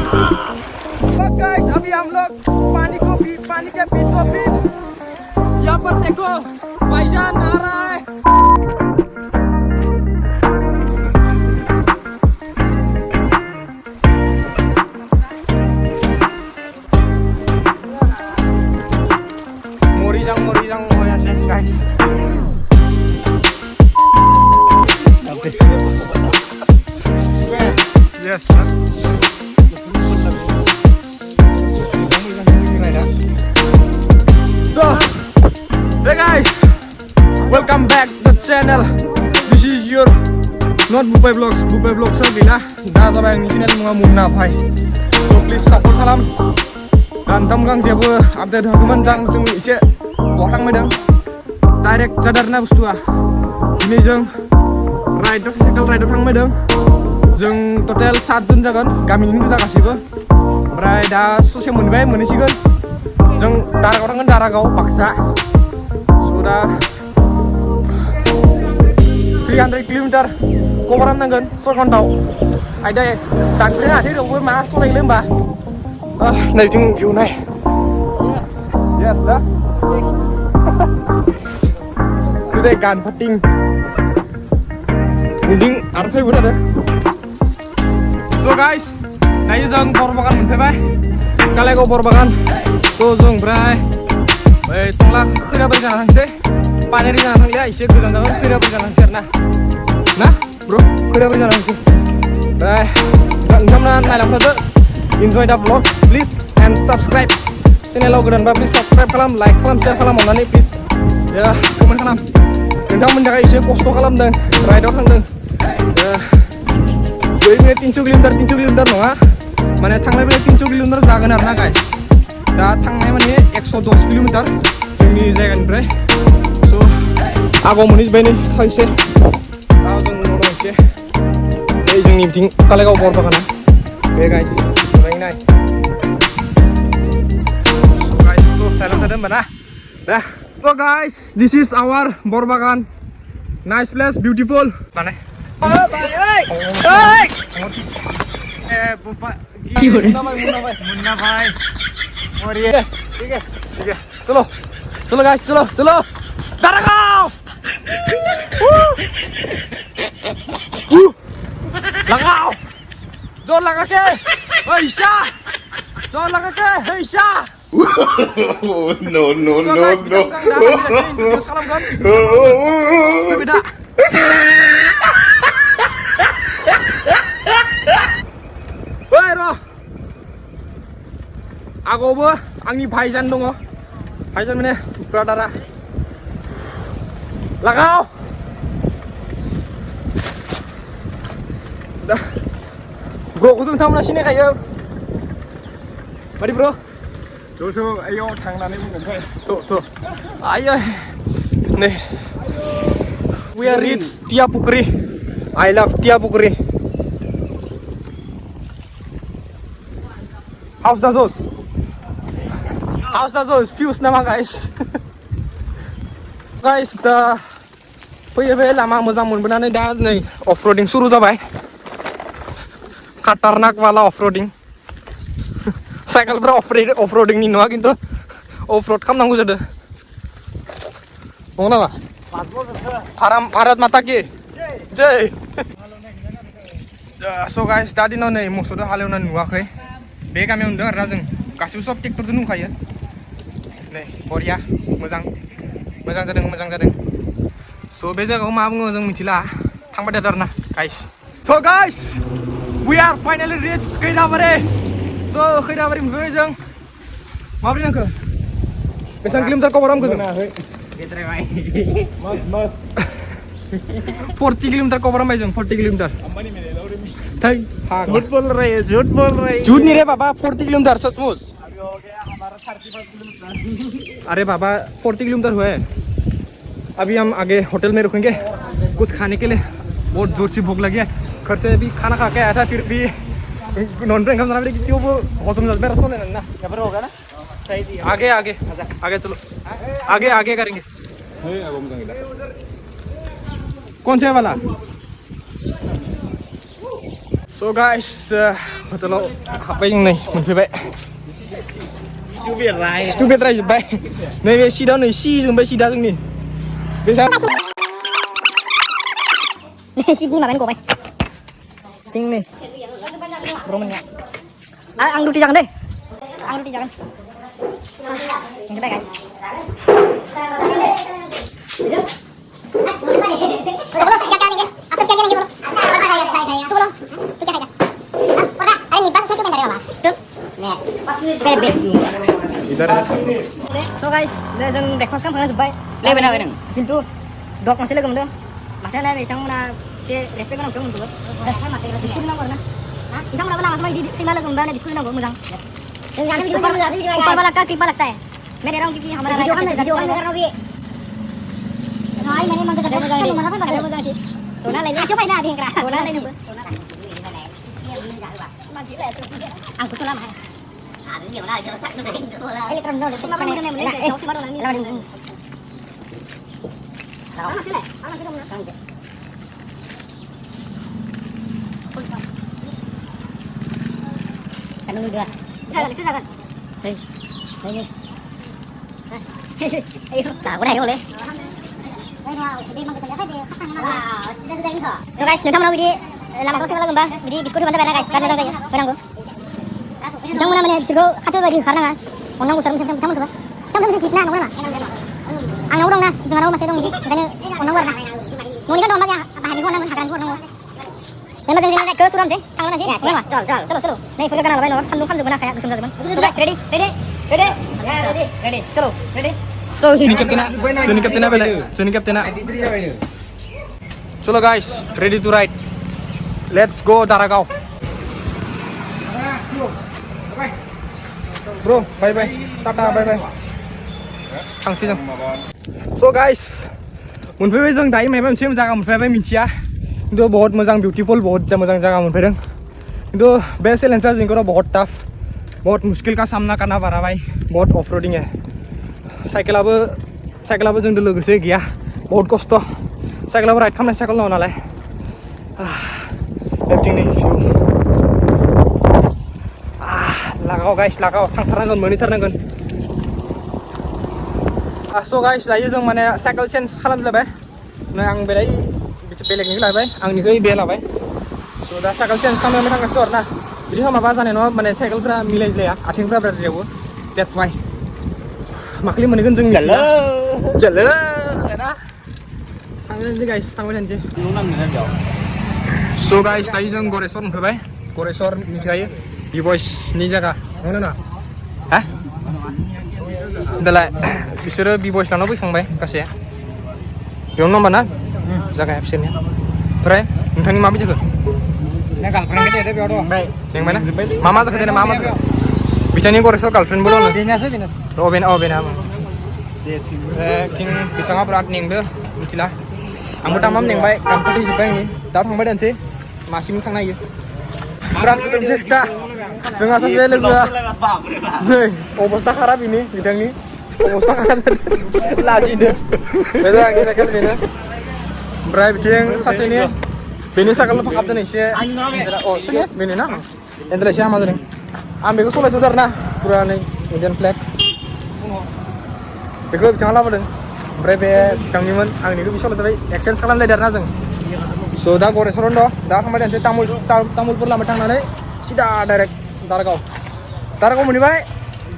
तो गाइस अभी हम लोग पानी के बीचों बीच यहाँ पर देखो भाईजान आ रहा है। मोरी जांग होया से guys. Yes. So, hey guys, welcome back to the channel. This is your not Bupai Vlogs. Bupai Vlogs gila. Dah sampai yang channel mga Munna Bhai. So please support kalam. Dan tamgang jebu update dokumen jang jeng ise orang medang. Direct cadarna bustu ah. Ini jeng rider cycle rider thang medang. Jeng total 7 jun jagan. Kami ini bisa kasih ber. Berai dah susah menbaik menisikan. Jeng darah orang kan darah kau paksa. Sudah 300 km kobaran nangan sokan tau. Ada tanpa nanti dong gue masuk lagi lembah. Này chung view này. Yes dah. Today gun fighting. Mending arpai udah deh. So guys, tadi jeng porbakan mentai bay. Kalian kau porbakan. So jeng berai. Tolak kerja berjalan sih. Panen di jalan ya, isi kerja berjalan sih nah, bro, kerja berjalan sih. Berai, jangan nalar saja. Enjoy the vlog, please and subscribe. Channel lo dan please subscribe kalam, like kalam, share kalam, mana nih please. Ya, komen kalam. Kendang menjaga isi kosto kalam dan rider kalam. Ya, gue ini 300 km nonga. Mana thang level 300 km jaga narna guys. Dah thang level ini 110 km. Ini jaga nih. So, aku munis bini kaise. Tahu jeng norang isi. Ini jeng nih ting kalian kau borba kana. Oke guys. Nah. So guys, tuh salam mana? Dah. So guys, this is our Borbakan. Nice place, beautiful. Mana? Bapak. Munna Bhai. Mari. ठीक है. चलो guys, चलो. Darah kau. Langau. Jor langa ke. Hei Syah. Jor langa ke. Hei Syah. No. Salam kan? Beda. Hei Ro. Aku bu, angin Bhaijan dong. Bhaijan mana? Pradara. Langau. Dah. Bro, aku tuh tahu sini kayak. Mari bro. Tuh, ayo tangannya mungkin. Tuh. Ayo. Nih. We are reach Tia Pukri. I love Tia Pukri. How's the zos? Views nama guys. Guys, dah. Payah lama muzam munbunane dah nih off-roading suruh जाबाय. खतरनाक वाला off-roading cycle पर off-roading नहीं नङा किन्तु off-road खालामनांगौ जादों नंगौ नामा भारत माता की जय so guys दा दिनाव नै मोसौदो हालेवनाय नुवाखै बे गामियाव नुदों आरोना जों गासिबो सब ट्रेक्टरजों नुखायो नै बरिया मोजां जादों so बे जायगायाव मा बुङो जों मिथिला थांबाय थादों आरोना so guys we are finally reached Khairabari. So Khairabari मोनफैबाय जों माबोरै नांखो बेसेबां किल'मिटार कभार खालामखो जों Mas 40 किलोमीटर कवर खालामबाय जों 40 किलोमीटर थै झूठ बोल रहे हैं झूठ नहीं रे बाबा 40 किलोमीटर सचमुच अभी हो गया हमारा 35 किलोमीटर अरे बाबा 40 किलोमीटर हुआ है अभी हम आगे होटल में रुकेंगे कुछ खाने के लिए बहुत जोर से भूख लगी है घर से भी खाना खा के आया था फिर भी नॉन ब्रेक हम जाना क्यों वो हौसम मेरा सोने ना क्या पर होगा ना आगे चलो आगे करेंगे कौन से वाला so So guys, hotelaव हाबबाय जों नै मोनफैबाय Stupid रायजोब्बाय नैबे सिटआव नै सिजोंबाय सिटआ जोंनि Sini makan kau, bay. Ting nih Romannya. Ang roti jangan deh. Ang roti jangan. Yang kita guys. So guys, udah jeng breakfast kan pernah jumpai. Lepas nak kan? Situ dok masih lagi mending. Masih ada yang mana si respect kan langsung untuk. Biskut nang mana? Itang mana nama sama di sini malah gembira biskut nang mudang. ऊपर वाला का कृपा लगता है मैं दे रहा हूँ क्योंकि हमारा वीडियो कर रहा हूँ ये भाई मैंने मन कर रहा है मना कर रहा है तो ना ले ले चुप है ना अभी करा तो ना ले ले ang kuto lang ah hindi wala dito sa ano dito wala ay tram no suma man na mo le suma lang ni ano sila mo na ano mo dua Silakan. Hei. Ini. Ayo, tak boleh boleh. So guys, nanti mana video lama kau semalam gembah, video biskut mana bana guys, karena tadi barang gua. Jangan mana mana biskut kata bagi karena guys, orang gua sering tamu tu. Tamu mesti cipna, mana? Ang orang na, jangan masih dong, makanya orang gua na. Mau ni kan orang banyak, apa hari gua orang hakaran gua orang. Yang macam ni ke suram je, kalau nasi. Chalo. Nih, pergi kana lain orang sandung kan mana kayak besar zaman. So guys, ready. Chalo, ready. So sini kapten bela. Chalo guys, ready to ride. Let's go Daragao. Bro, bye. Tata, bye. Tangsi jang. So guys, मोनफैबाय जों दायो माबा मोनसे जायगा मोनफैबाय मिथिया किन्तु बहुत मोजां बिउटिफुल बहुत मोजां जायगा मोनफैदों किन्तु बे चैलेंजआ जोंखौ बहुत टफ बहुत मुश्किल का सामना करना पड़ा भाई बहुत ऑफ रोडिंग है साइकेलाबो जोंजों लोगोसे गैया बहुत खस्थ साइकेलाबो राइड खालामनाय साइकेल दङ नालाय लेफ्टिंनि लागाव गाइस लागाव थांथारनांगोन मोनहैथारनांगोन So guys, दायो जों माने साइकेल चेन्ज खालामजाबाय नै आं बेलाय बेलेगनिखौ लाबाय आंनिखौ बे लाबाय स' दा साइकेल चेन्ज खालामनो थांगासिनो आरोना बिदि माबा जानाय नङा माने साइकेलफोरा मिलायज्लाया आथिंफोरा बिराद रेबो देट्स वाइ माखालि मोनगोन जों जल्लो ना थांगोन गाइस थांबाय थानोसै स' गाइस दायो जों गरेस्वर मोनफैबाय गरेस्वर मिथिखायो बि बयसनि जायगा नंगौना नङा हा दालाय बिसोरो बि बयस लानाव फैखांबाय गासै बेयावनो नाम्बार ना जागाया बिसोरनिया ओमफ्राय नोंथांनि माबायदि जाखो लेंबायना मा जाखो देना मा जाखो बिथांनि गरेस्वर गार्लफ्रेन्डबो दङ बेना थिं बिथाङा बिराद नेंदो मिथिला आंबो दामाम नेंबाय गानफोर जोब्बाय आंनि दा थांबाय थानोसै मासिम थांनो हायो बिराद मोनसे खोथा जोंहा सासे लोगोआ नै अबस्था खाराब बेनि बिथांनि अबस्था खाराब जादों लाजिदो बेनो आंनि साइकेल बेनो ओमफ्राय बिथिं सासेनि बेनि साइकेल फाखाबदों एसे सोरनि बेनो ना एन्ड्रइड एसे हामा जादों आं बेखौ सलायथ'दों आरोना फुरा नै इन्डियान फ्लेग बेखौ बिथाङा लाबोदों ओमफ्राय बे बिथांनिमोन आंनिखौ बे सलायथ'बाय एक्सचेन्ज खालामलायदों आरोना जों स' दा गरेस्वरावनो दं दा थांबाय थानोसै तामुलपुर लामा थांनानै सिदा डाइरेक्ट दारागाव मोनहैबाय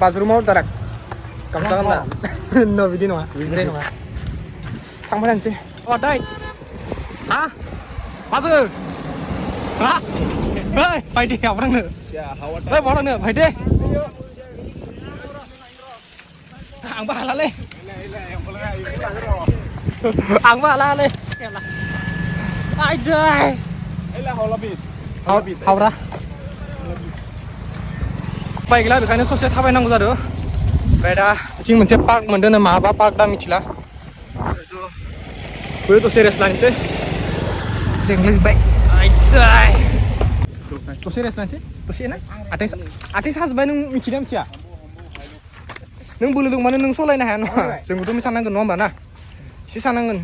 बाज्रुमाव डाइरेक्ट गामसा गानना न' बिदि नङा बिदिद्राय नङा थांबाय थानोसै दै हा मा जाखो हा ओइ फायदे आबो थांनो ओइ बहा थांनो फायदे आंबो हालालै आयदै हावरा बाइक गैला बेखायनो ससे थाबायनांगौ जादों ओमफ्राय दा बिथिं मोनसे पार्क मोनदों माबा पार्क दा मिथिला बै दसे रेस्ट लानोसै लेंलायजोब्बाय आयदै दसे रेस्ट लानोसै दसे ना आथिं साजोब्बाय नों मिथिना मिथिया नों बोलो दं माने नों सलायनो हाया नङा जोंबोथ' साननांगोन नङा होमबा ना एसे साननांगोन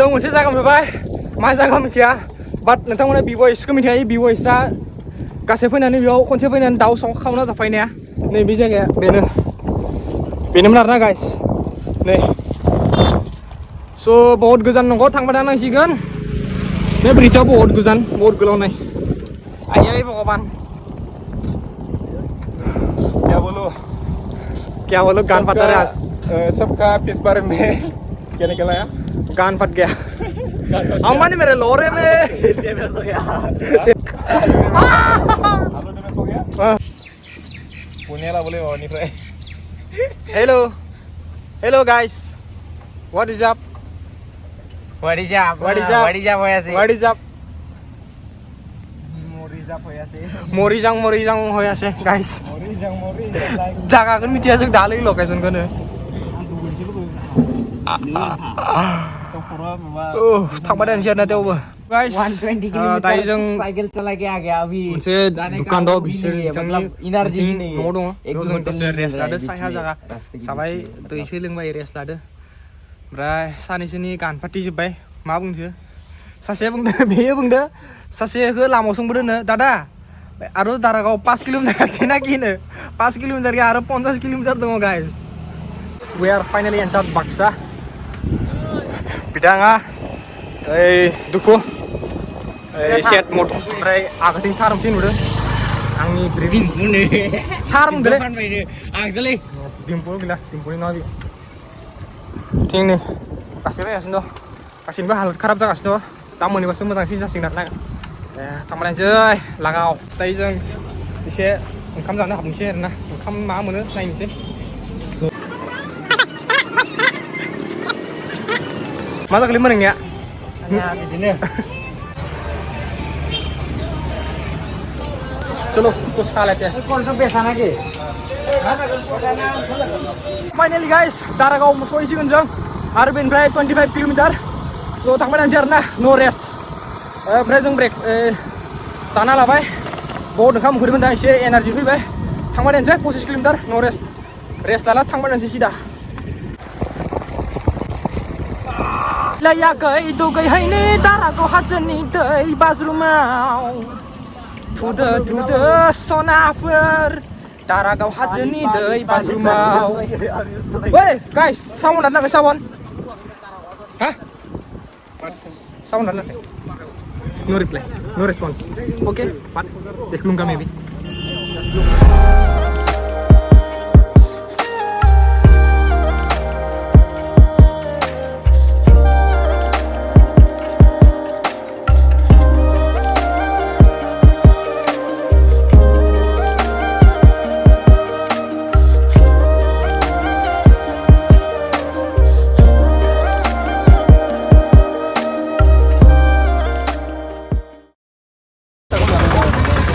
जों मोनसे जायगा मोनबाय मा जायगा मिथिया बाट नोंथांमोना बिबयसखौ मिथिखायो बिबयसआ गासै फैनानै बेयाव खनसे फैनानै दाउ साव खावना जाफायनाया नैबे जायगाया बेनोमोन आरोना गाइस नै स' बहुत गोजान नंगौ थांबा दा नांसिगोन बे ब्रिजआ बहुत गोजान बहुत गोलाव नाय आयै भगबान क्या बोलो गान फाट रहा है सबका इस बारे में कहने के लाया गान फट गया अम्मा ने मेरे लोरे में Halo Demes हो गया पुणे ला बोले निफ्राय hello guys what is up What is up What is up? What is up होयासे what is up Morijang होयासे guys जागाखौ मिथिया जों दालै लकेसनखौनो थांबा दानसै आरोना थेवबो guys 120 दायो जों साइकेल चला के आ गया अभी मोनसे दुकान दं बिसोर बिथांनि एनार्जी न'आव दङ बेयाव जों दसे रेस्ट लादो साया जागा जाबाय दैसो लोंबाय रेस्ट लादो ओमफ्राय सानैसोनि गान फाटि जोब्बाय मा बुंसो सासेया बुंदो बेयो बुंदो सासेखौ लामायाव सोंबोदोनो दादा आरो दारागाव 5 किलोमिटार नाखि होनो 5 किलोमिटार आरो 50 किलोमिटार दङ guys we are finally entered Baksa बिथाङा ओइ दुखु सेट मड ओमफ्राय आगोथिं थारमसै नुदों आंनि ड्रिभिं थार बुंदोलै आगजोलै दिम्पल गैला दिम्पलनि नङा बे थिंनो गासैबो फैगासिनो दं गासैनिबो हालत खाराब जागासिनो दं दा मोनैबासो मोजांसिन जासिगोन आरोना थांबायसै लागाव दायो जों एसे ओंखाम जानो हाबनोसै आरोना ओंखाम मा मोनो नायनोसै मा जागोनलै मोनैनिया बिदिनो चलो कुछ खा लेते हैं कौन सा बेसाना के फाइनली गाइस दारागाव सहैसिगोन जों आरो बेनिफ्राय 25 किलोमिटार स' थांबाय थानोसै आरोना नो रेस्ट ओमफ्राय जों ब्रेक जाना लाबाय बहुत ओंखाम उखैदोंमोन दा एसे एनार्जि फैबाय थांबाय थानोसै 25 किलोमिटार नो रेस्ट लाला थांबाय थानोसै सिदा लायाखै दुगैहैनि दारागाव हाजोनि दै बाज्रुमाव थुदो सनाफोर दारागाव हाजोनि दै बाज्रुमाव ओइ गाइस साउन्ड दानाखै साउन्ड हा साउन्ड दानाखै no reply no response okay बात देख लूंगा मैं भी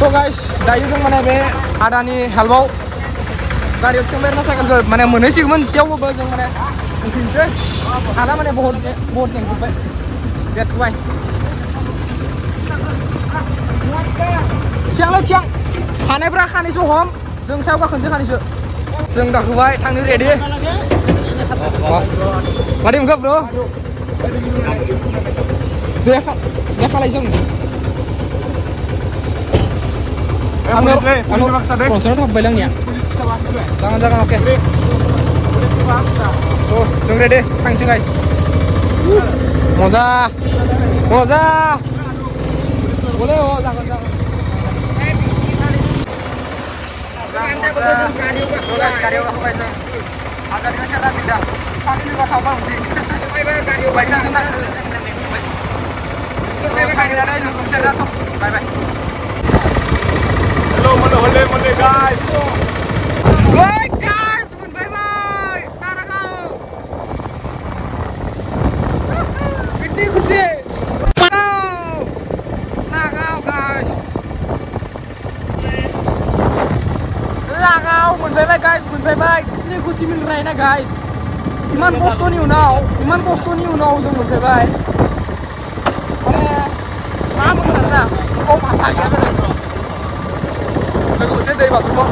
So guys, दायो जों माने बे आदानि हेल्पआव गारियाव थिखांबाय आरोना साइकेलखौ माने मोनहैसिगौमोन थेवबो जों माने उनफिनसै आदा माने बहुत मेंजोब्बाय that's why थियांलै थियां हानायफ्रा खानैसो हम जों सायाव गाखोनोसै खानैसो जों गाखोबाय थांनो रेडि मादै मोनखो ब्र' दे खालाय जों konsernya apa bilangnya? Jangan oke. Tuh, जों ready, थांसै guys. Moza. Boleh oh, jangan. Karyo ka pa ito. Agad na siya rapida. Sabi niyo ba tawag hindi? Karyo ba na na. Bye bye. Hello, guys. Woi guys, bye. Darakau. Gede kusi. Lagau guys. Lagau, bye guys, bye. Ini kusi min raina guys. Iman posto ni unau jong bye. Mana benar dah? Oh masak ya dah. Aku mesti dari Basmo.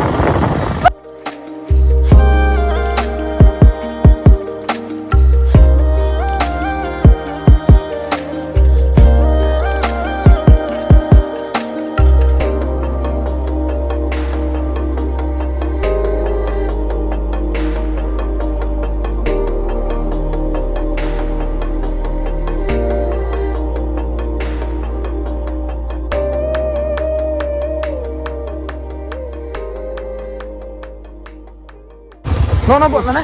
No, buat mana?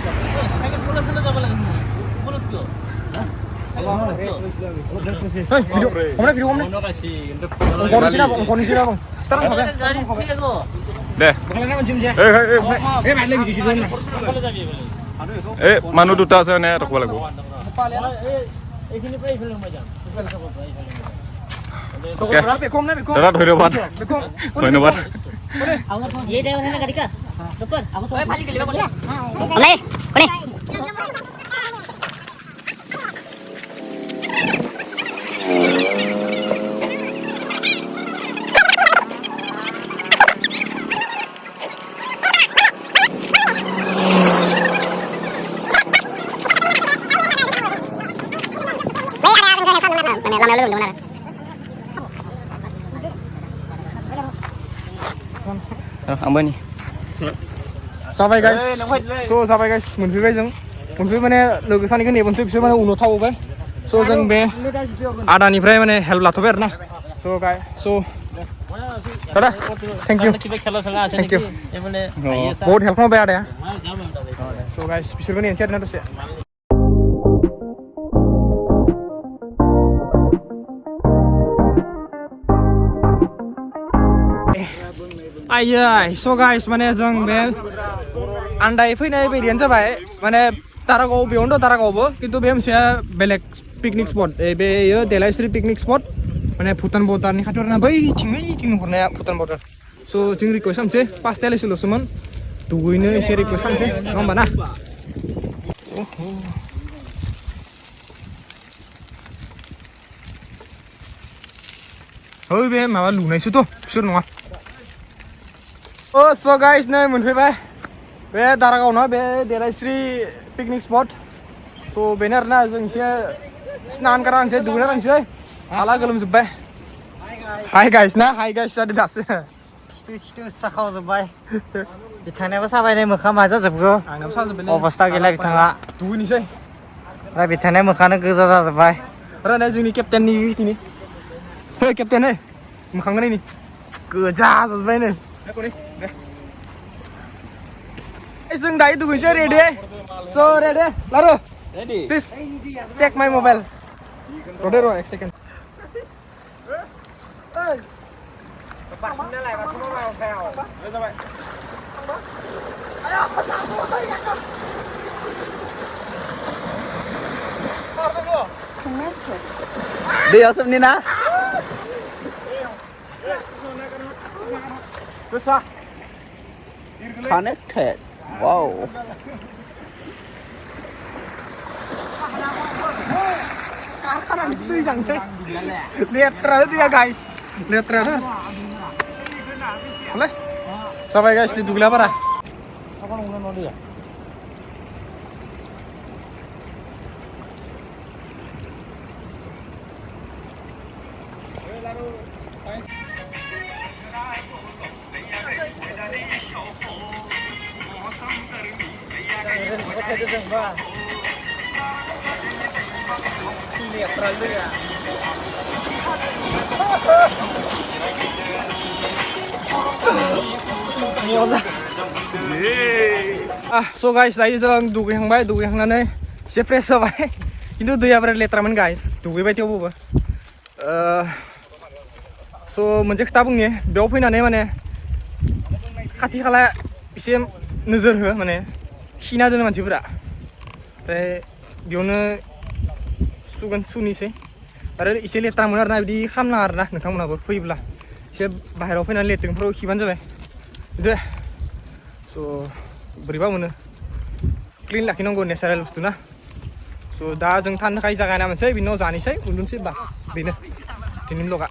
Hei, video, kamu kondisi apa? Sekarang apa? Deh. Main lagi di situ. মানুহ দুটা আছে নে ৰখিব লাগিব দাদা ধন্যবাদ ধন্যবাদ Ambil nih. Sampai guys. So sampai guys, मोनफैबाय जों. मोनफैबाय माने लोगो सानैखौ नेबोनसै बिसोर माने उनाव थाबोबाय. So जों बे आदानिफ्राय माने हेल्प लाथ'बाय आरो ना. So guys, so दादा, thank you. Thank you. बहुत हेल्प खालामबाय आदाया. So guys, बिसोरखौ नेनोसै आरोना दसे. Ayah, so guys, माने जों बे आन्दाय फैनाय बायदियानो जाबाय माने दारागाव बेयावनो दं दारागावबो खिन्थु बे मोनसे बेलेग पिकनिक स्पट बेयो देलायस्रि पिकनिक स्पट माने भुटान बर्डारनि खाथियाव ना बैथिं हरनाया भुटान बर्डार स' जों रिक्वेस्ट खालामसै 5 तालैसोल'सोमोन दुगैनो एसे रिक्वेस्ट खालामसै नङा होमबा ना ओइ बे माबा लुनायसोथ' बिसोर नङा Oh, so guys, नै मोनफैबाय बे दारागावना बे देलायस्रि पिकनिक स्पट स' बेनो आरोना जों एसे स्नान खालामनोसै दुगैना थांसै हाला गोलोमजोब्बाय हाय गाइस ना हाय गाइस जादों दासो खिथु साखावजोब्बाय बिथांनियाबो साबायनाय मोखां मा जाजोबगौ आंनाबो साजोब्बाय अबस्था गैला बिथाङा दुगैनोसै ओमफ्राय बिथांनि मोखाङानो गोजा जाजोब्बाय आरो जोंनि केप्टेननि बिथिंनि हे केप्टेन हे मोखां नायनि गोजा जाजोब्बाय नै जों दायो दुगैनोसै रेडि स' रेडि लारु प्लिज टेक माय मबाइल र'दे र' 1 सेकेन्ड दैयाव सोमनि ना गोसा connected wow kanan दै जांसै लेथ्रा दैया गाइस लेथ्रा दा हले जाबाय गाइस नि दुगैला बारा So guys, दायो जों दुगैखांबाय दुगैखांनानै एसे फ्रेश जाबाय खिन्थु दैया बिराद लेथ्रामोन गाइस दुगैबाय थेवबो स' मोनसे खोथा बुंनि बेयाव फैनानै माने खाथि खाला एसे नोजोर हो माने खिना दोनो मानसिफोरा ओमफ्राय बेयावनो सुनिसै आरो एसे लेथ्रा मोनो आरोना बिदि खालामनाङा आरोना नोंथांमोनहाबो फैयोब्ला एसे बाहेरायाव फैनानै लेट्रिनफोराव खिबानो जाबाय बिदि स' बोरैबा मोनो क्लिन लाखिनांगौ नेचारेल बुस्थु ना स' दा जों थानो थाखाय जागा नायनोसै बिनि उनाव जानोसै उन्दुनोसै बास बेनो दिनैनि ब्लगा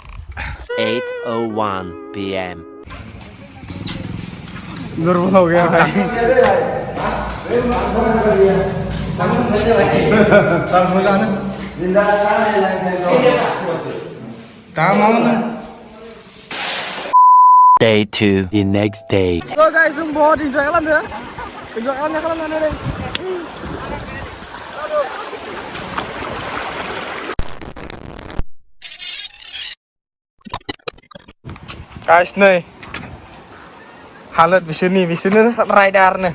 8:01 p.m. दुर्बल हो गया भाई सांस मजा आना Day 2, the next day. So guys, जों बहुत enjoy खालामदों enjoy खालामनानै guys नै हालत बिसोरनो राइडारनो